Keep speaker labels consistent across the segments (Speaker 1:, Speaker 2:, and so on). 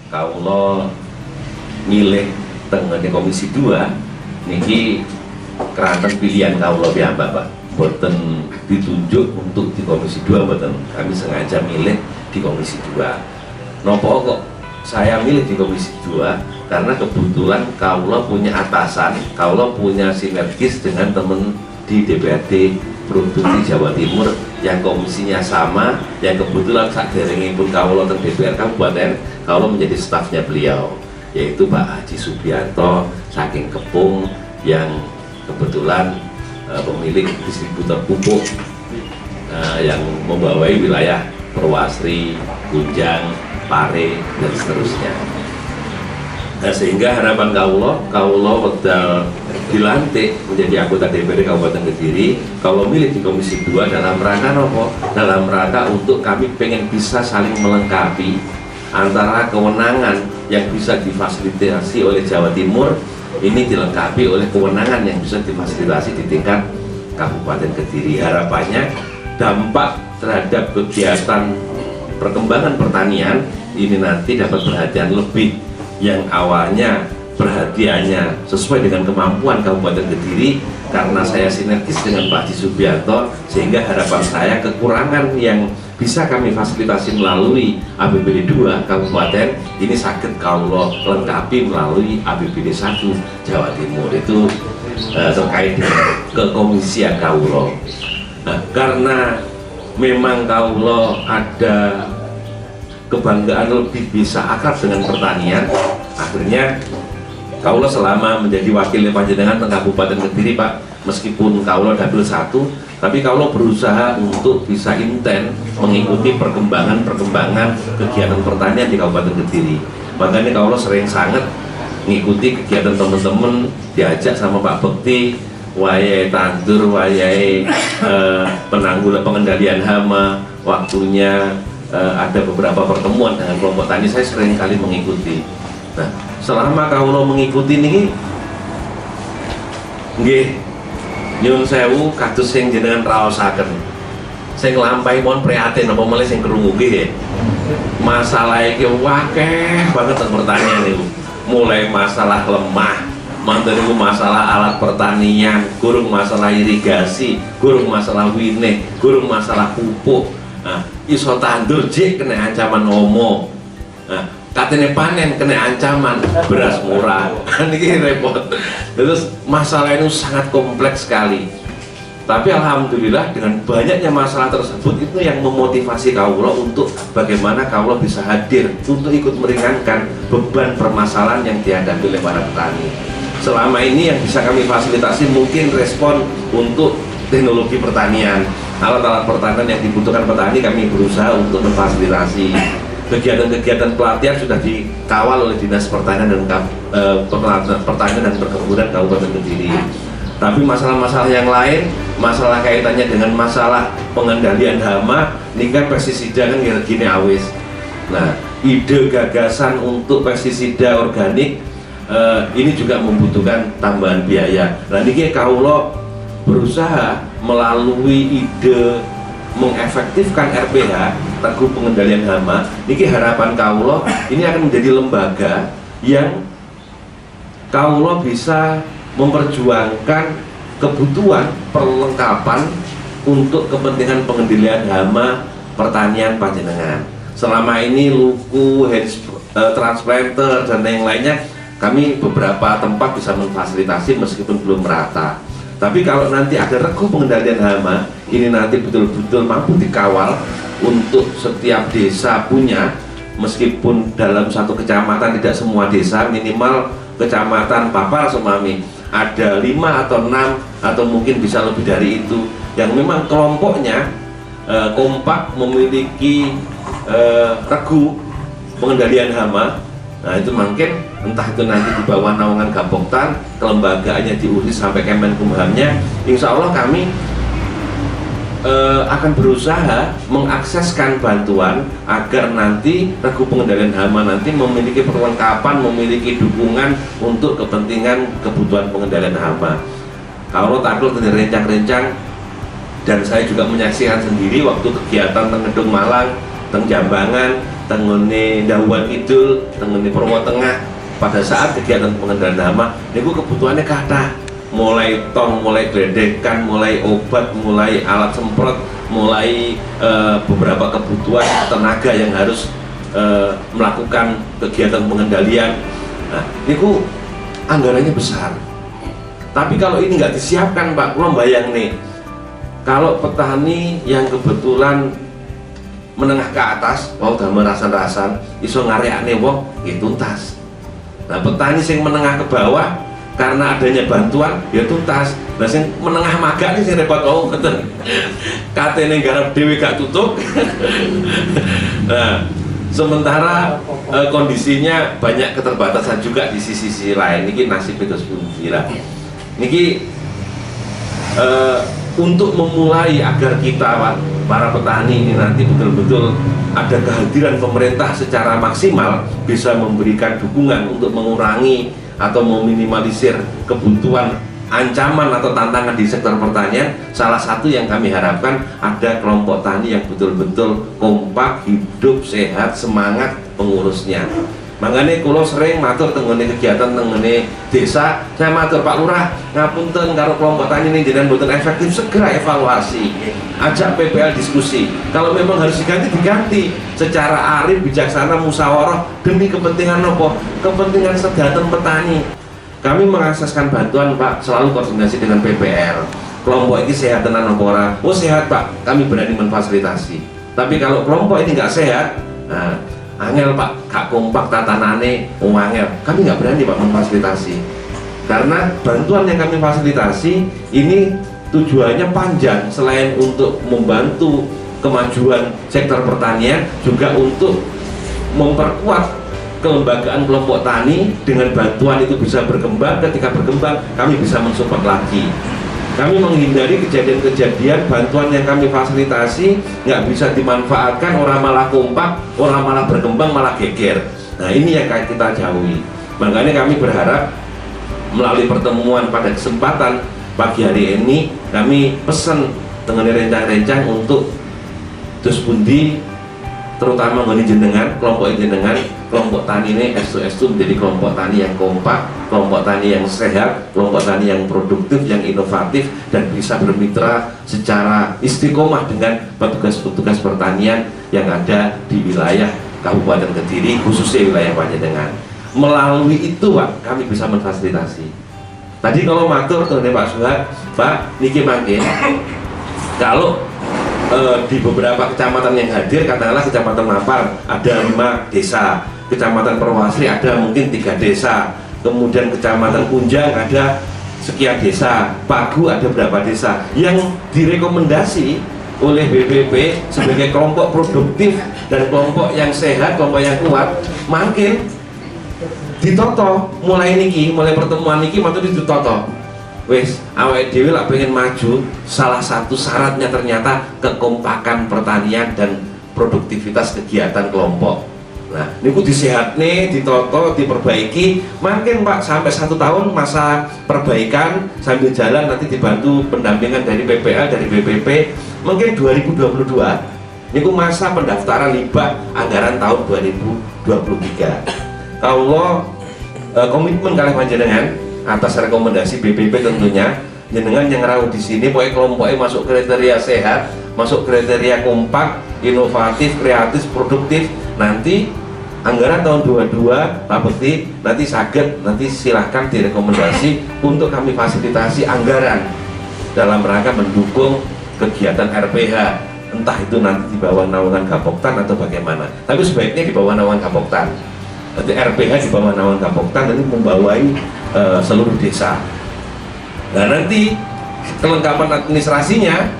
Speaker 1: Kawula milih tengene Komisi 2 niki keranten pilihan kawula piyambak, Pak. Boten ditunjuk untuk di Komisi 2, boten. Kami sengaja milih di Komisi 2. Napa kok saya milih di Komisi 2? Karena kebetulan kawula punya atasan, kawula punya sinergis dengan teman di DPRD Provinsi Jawa Timur yang komisinya sama, yang kebetulan saderengipun kawula teng DPR Kabupaten, kawula menjadi stafnya beliau, yaitu Pak Haji Subianto saking Kepung, yang kebetulan pemilik distributor pupuk yang membawai wilayah Purwasri, Gunjang, Pare, dan seterusnya. Nah, sehingga harapan kawula wedal dilantik menjadi anggota DPRD Kabupaten Kediri, kalau milih di Komisi 2 dalam rangka apa? Dalam rangka untuk kami pengen bisa saling melengkapi antara kewenangan yang bisa difasilitasi oleh Jawa Timur ini dilengkapi oleh kewenangan yang bisa difasilitasi di tingkat Kabupaten Kediri. Harapannya dampak terhadap kegiatan perkembangan pertanian ini nanti dapat perhatian lebih, yang awalnya perhatiannya sesuai dengan kemampuan Kabupaten Kediri, karena saya sinergis dengan Pak Haji Subianto, sehingga harapan saya kekurangan yang bisa kami fasilitasi melalui APBD 2 Kabupaten ini sakit kalau lengkapi melalui APBD 1 Jawa Timur. Itu terkait dengan kekomisian kawula. Nah, karena memang kawula ada kebanggaan lebih bisa akrab dengan pertanian, akhirnya kawula selama menjadi wakil panjenengan teng Kabupaten Kediri, Pak, meskipun kawula dapil 1, tapi kawula berusaha untuk bisa inten mengikuti perkembangan kegiatan pertanian di Kabupaten Kediri. Makanya kawula sering sangat mengikuti kegiatan teman-teman, diajak sama Pak Bekti, wayahe tandur, wayahe pengendalian hama, waktunya ada beberapa pertemuan dengan kelompok tani, saya sering kali mengikuti. Nah, selama kawula mengikuti niki nggih nyuwun sewu kados sing jenengan raosaken. Sing nglampahi mohon prihatin apa meneh sing krungu nggih. Masalah iki akeh banget teng pertanian niku. Mulai masalah lemah, manten niku masalah alat pertanian, gurung masalah irigasi, gurung masalah winih, gurung masalah pupuk. Nah, iso tandur jek kena ancaman omo. Nah, katanya panen kena ancaman beras murah. Ini repot. Terus masalah ini sangat kompleks sekali. Tapi alhamdulillah dengan banyaknya masalah tersebut itu yang memotivasi kawula untuk bagaimana kawula bisa hadir untuk ikut meringankan beban permasalahan yang dihadapi oleh para petani. Selama ini yang bisa kami fasilitasi mungkin respon untuk teknologi pertanian, alat-alat pertanian yang dibutuhkan petani kami berusaha untuk memfasilitasi. kegiatan-kegiatan pelatihan sudah dikawal oleh Dinas Pertanian dan Pertanian dan Perkebunan Kabupaten Kediri. Tapi masalah-masalah yang lain, masalah kaitannya dengan masalah pengendalian hama, ini kan pestisida kan gini awis. Nah, ide gagasan untuk pestisida organik ini juga membutuhkan tambahan biaya. Nah, ini kaulo berusaha melalui ide mengefektifkan RPH Teguh Pengendalian Hama. Niki harapan kaulo ini akan menjadi lembaga yang kaulo bisa memperjuangkan kebutuhan perlengkapan untuk kepentingan pengendalian hama pertanian panjenengan. Selama ini luku, transplanter dan yang lainnya kami beberapa tempat bisa memfasilitasi meskipun belum merata. Tapi kalau nanti ada regu pengendalian hama, ini nanti betul-betul mampu dikawal untuk setiap desa punya, meskipun dalam satu kecamatan tidak semua desa, minimal kecamatan Papar Semami ada 5 atau 6 atau mungkin bisa lebih dari itu, yang memang kelompoknya kompak memiliki regu pengendalian hama. Nah, itu mungkin entah itu nanti di bawah naungan Gapoktan, kelembagaannya diurus sampai Kemenkumhamnya. Insya Allah kami akan berusaha mengakseskan bantuan agar nanti regu pengendalian hama nanti memiliki perlengkapan, memiliki dukungan untuk kepentingan kebutuhan pengendalian hama. Kalau takut dari rencang-rencang, dan saya juga menyaksikan sendiri waktu kegiatan Tengedung Malang, Teng Jambangan, Tengene Dawan Kidul, Tengene Purwo Tengah, pada saat kegiatan pengendalian hama, itu kebutuhannya kathah, mulai tong, mulai gledekan, mulai obat, mulai alat semprot, mulai beberapa kebutuhan tenaga yang harus melakukan kegiatan pengendalian. Nah, itu anggarannya besar. Tapi kalau ini nggak disiapkan, Pak, lo bayang nih, kalau petani yang kebetulan menengah ke atas, udah merasan-rasan, iso ngareane wong, ya tuntas. Nah, petani yang menengah ke bawah, karena adanya bantuan, ya tuntas. Nah, yang menengah magak ini sing repot, oh ngeten. Katene garap dhewe gak tutup. Nah, sementara kondisinya banyak keterbatasan juga di sisi lain. Niki nasib itu sepundi lah. Niki untuk memulai agar kita para petani ini nanti betul-betul ada kehadiran pemerintah secara maksimal, bisa memberikan dukungan untuk mengurangi atau meminimalisir kebutuhan, ancaman atau tantangan di sektor pertanian. Salah satu yang kami harapkan ada kelompok tani yang betul-betul kompak, hidup, sehat, semangat pengurusnya. Makanya kalau sering matur tenggene kegiatan tenggene desa, saya matur Pak Lurah, ngapunten karo kelompok tani ini jenengan mboten efektif, segera evaluasi, ajak PPL diskusi. Kalau memang harus diganti secara arif, bijaksana, musyawarah demi kepentingan apa? Kepentingan sedaten petani. Kami mengakseskan bantuan, Pak, selalu koordinasi dengan PPL. Kelompok ini sehat tenan apa ora? Oh sehat, Pak, kami berani memfasilitasi. Tapi kalau kelompok ini nggak sehat, nah angel, Pak, gak kompak tatanane, angel, kami nggak berani, Pak, memfasilitasi. Karena bantuan yang kami fasilitasi ini tujuannya panjang, selain untuk membantu kemajuan sektor pertanian, juga untuk memperkuat kelembagaan kelompok tani. Dengan bantuan itu bisa berkembang, ketika berkembang kami bisa mensupport lagi. Kami menghindari kejadian-kejadian bantuan yang kami fasilitasi nggak bisa dimanfaatkan, orang malah kompak, orang malah berkembang, malah geger. Nah, ini yang kita jauhi. Makanya kami berharap melalui pertemuan pada kesempatan pagi hari ini, kami pesan dengan rencang-rencang untuk dus pundi, terutama mengenai jenengan, kelompok jenengan, kelompok tani ini estu menjadi kelompok tani yang kompak, kelompok tani yang sehat, kelompok tani yang produktif, yang inovatif, dan bisa bermitra secara istiqomah dengan petugas-petugas pertanian yang ada di wilayah Kabupaten Kediri, khususnya wilayah Panjenengan. Melalui itu, Pak, kami bisa memfasilitasi. Tadi kalau matur dengan Pak Suhad, Pak, niki mangke, kalau di beberapa kecamatan yang hadir, katakanlah Kecamatan Mapar ada 5 desa, Kecamatan Perwasri ada mungkin 3 desa, kemudian Kecamatan Kunjang ada sekian desa, Pagu ada berapa desa, yang direkomendasi oleh BPP sebagai kelompok produktif dan kelompok yang sehat, kelompok yang kuat, makin ditoto mulai pertemuan niki waktu ditoto. Wes, awake dhewe lak pengen maju, salah satu syaratnya ternyata kekompakan pertanian dan produktivitas kegiatan kelompok. Nah, niku disehatne, ditoto, diperbaiki, makin Pak sampai 1 tahun masa perbaikan sambil jalan, nanti dibantu pendampingan dari PPA, dari BPP. Mungkin 2022 niku masa pendaftaran hibah anggaran tahun 2023. Kalau komitmen kalian panjenengan atas rekomendasi BPP tentunya, jenengan yang rawuh di sini pokoknya kelompoknya masuk kriteria sehat, masuk kriteria kompak, inovatif, kreatif, produktif. Nanti anggaran tahun 22 Pak Bekti nanti saged, nanti silahkan direkomendasi untuk kami fasilitasi anggaran dalam rangka mendukung kegiatan RPH, entah itu nanti di bawah naungan Gapoktan atau bagaimana, tapi sebaiknya di bawah naungan Gapoktan. Nanti RPH di bawah naungan Gapoktan nanti membawai seluruh desa. Nah, nanti kelengkapan administrasinya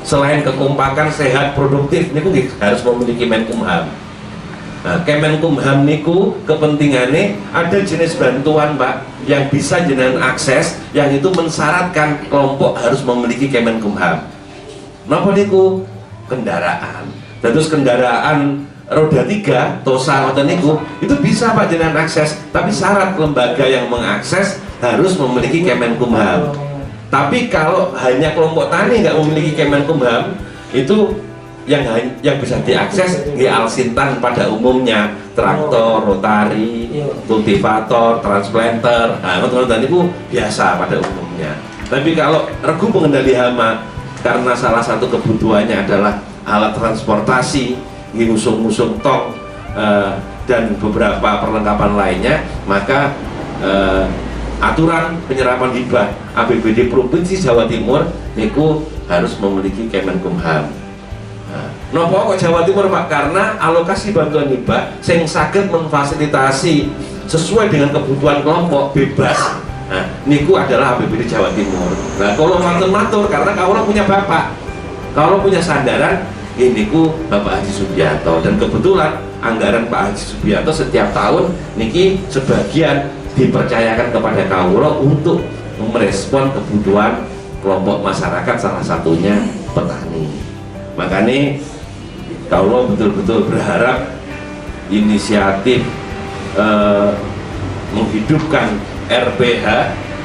Speaker 1: selain kekompakan, sehat, produktif niku harus memiliki Menkumham. Nah, Kemenkumham niku kepentingannya ada jenis bantuan Pak yang bisa jenengan akses, yang itu mensyaratkan kelompok harus memiliki Kemenkumham. Napa niku? Kendaraan. Terus kendaraan roda 3 tosa ngoten niku itu bisa Pak jenengan akses, tapi syarat lembaga yang mengakses harus memiliki Kemenkumham. Tapi kalau hanya kelompok tani nggak memiliki Kemenkumham, itu yang bisa diakses Alsintan pada umumnya, traktor, rotari, kultivator, transplanter, nah teman-teman itu biasa pada umumnya. Tapi kalau regu pengendali hama, karena salah satu kebutuhannya adalah alat transportasi, ngusung-ngusung tong dan beberapa perlengkapan lainnya, maka aturan penyerapan hibah APBD Provinsi Jawa Timur niku harus memiliki Kemenkumham. Nopo kok Jawa Timur Pak? Karena alokasi bantuan hibah sing saged memfasilitasi sesuai dengan kebutuhan kelompok bebas. Nah, niku adalah APBD Jawa Timur. Nah, kalau matur-matur karena kalau punya bapak, kalau punya sandaran, ini ku Bapak Haji Subianto, dan kebetulan anggaran Pak Haji Subianto setiap tahun niki sebagian dipercayakan kepada Kaulo untuk merespon kebutuhan kelompok masyarakat, salah satunya petani. Makanya Kaulo betul-betul berharap inisiatif menghidupkan RPH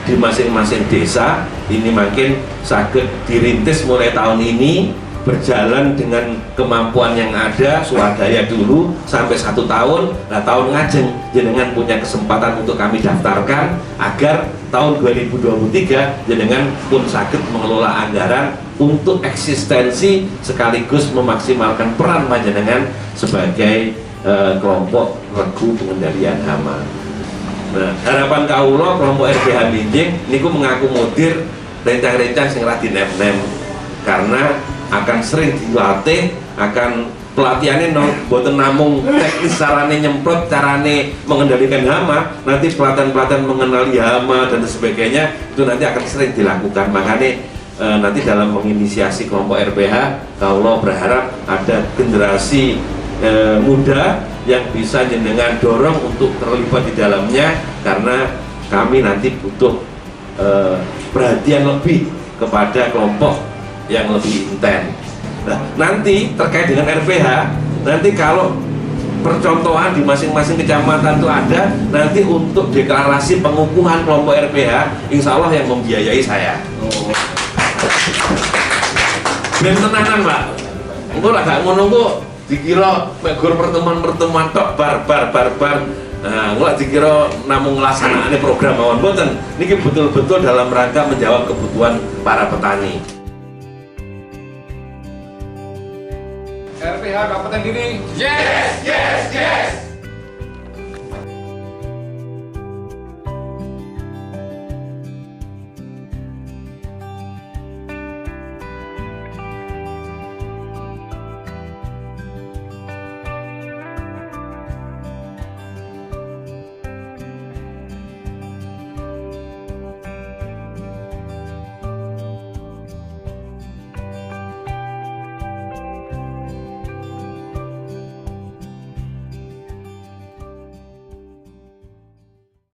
Speaker 1: di masing-masing desa ini makin saged dirintis mulai tahun ini, berjalan dengan kemampuan yang ada, swadaya dulu sampai 1 tahun. Nah, tahun ngajeng jenengan punya kesempatan untuk kami daftarkan agar tahun 2023 jenengan pun saged mengelola anggaran untuk eksistensi sekaligus memaksimalkan peran panjenengan sebagai kelompok regu pengendalian hama. Nah, harapan kaulo kelompok RPH Minjing niku mengakomodir rencang-rencang sing ra dinem-nem, karena akan sering dilatih, akan pelatihannya boten namung teknis carane nyemprot, carane mengendalikan hama, nanti pelatihan-pelatihan mengenali hama dan sebagainya itu nanti akan sering dilakukan. Makanya nanti dalam menginisiasi kelompok RPH, kaulo berharap ada generasi muda yang bisa jenengan dorong untuk terlibat di dalamnya, karena kami nanti butuh perhatian lebih kepada kelompok yang lebih intens. Nah, nanti terkait dengan RPH, nanti kalau percontohan di masing-masing kecamatan itu ada, nanti untuk deklarasi pengukuhan kelompok RPH, insya Allah yang membiayai saya. Ben tenanan Pak, engko lah gak ngono kok dikira megur pertemuan-pertemuan tok bar. Nah, nggak dikira namung ngelaksanaane program mawon boten. Niki betul-betul dalam rangka menjawab kebutuhan para petani.
Speaker 2: RPH Kabupaten Gini. Yes.